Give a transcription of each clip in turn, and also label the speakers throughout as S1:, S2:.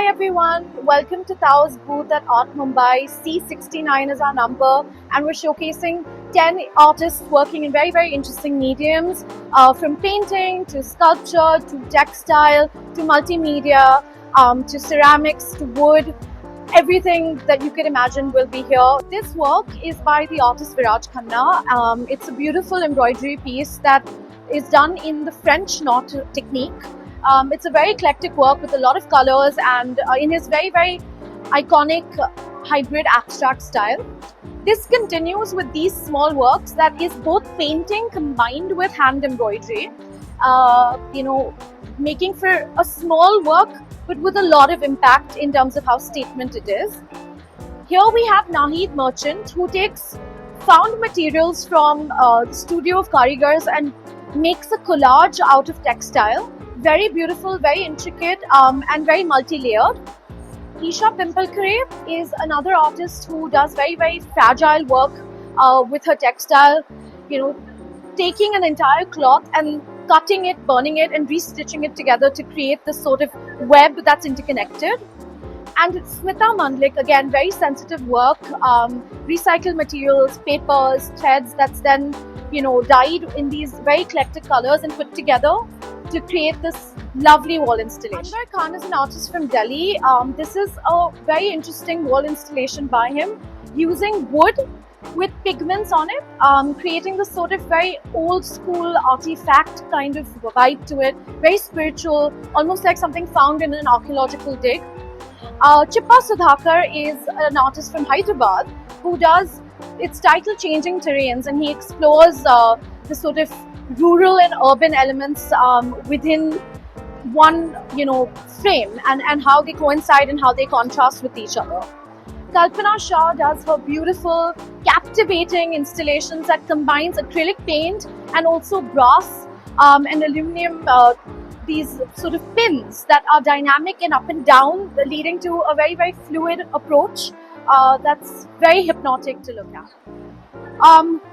S1: Hi everyone, welcome to Tao's booth at Art Mumbai. C69 is our number, and we're showcasing 10 artists working in very interesting mediums, from painting to sculpture to textile to multimedia, to ceramics to wood. Everything that you could imagine will be here. This work is by the artist Viraj Khanna. It's a beautiful embroidery piece that is done in the French knot technique. It's a very eclectic work with a lot of colors and in his very iconic hybrid abstract style. This continues with these small works that is both painting combined with hand embroidery, making for a small work but with a lot of impact in terms of how statement it is. Here we have Nahid Merchant, who takes found materials from the studio of Karigars and makes a collage out of textile. Very beautiful, very intricate, and very multi-layered. Isha Pimpalkare is another artist who does very fragile work with her textile, taking an entire cloth and cutting it, burning it, and restitching it together to create this sort of web that's interconnected. And Smita Mandlik, again, very sensitive work, recycled materials, papers, threads that's then, dyed in these very eclectic colors and put together to create this lovely wall installation. Anwar Khan is an artist from Delhi. This is a very interesting wall installation by him, using wood with pigments on it, creating this sort of very old school artifact kind of vibe to it, very spiritual, almost like something found in an archaeological dig. Chippa Sudhakar is an artist from Hyderabad who does its title changing terrains, and he explores the sort of rural and urban elements within one frame, and how they coincide and how they contrast with each other. Kalpana Shah does her beautiful, captivating installations that combines acrylic paint and also brass and aluminium, these sort of pins that are dynamic and up and down, leading to a very fluid approach that's very hypnotic to look at.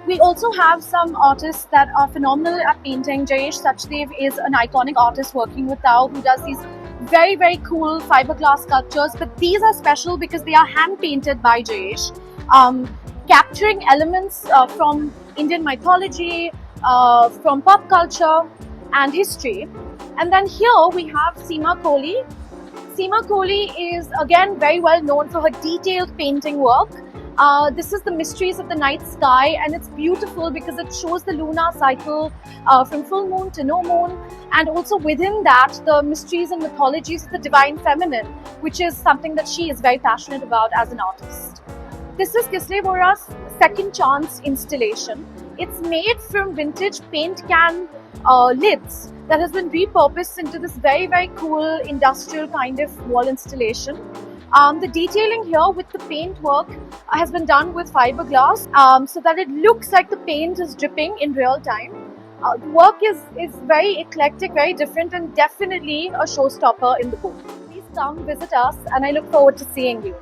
S1: We also have some artists that are phenomenal at painting. Jayesh Sachdev is an iconic artist working with Tao, who does these very cool fiberglass sculptures, but these are special because they are hand painted by Jayesh, capturing elements from Indian mythology, from pop culture and history. And then here we have Seema Kohli. Seema Kohli is again very well known for her detailed painting work. This is the Mysteries of the Night Sky, and it's beautiful because it shows the lunar cycle from full moon to no moon, and also within that the mysteries and mythologies of the divine feminine, which is something that she is very passionate about as an artist. This is Kisle Bora's Second Chance installation. It's made from vintage paint can lids that has been repurposed into this very cool industrial kind of wall installation. The detailing here with the paint work has been done with fiberglass, so that it looks like the paint is dripping in real time. The work is very eclectic, very different, and definitely a showstopper in the booth. Please come visit us, and I look forward to seeing you.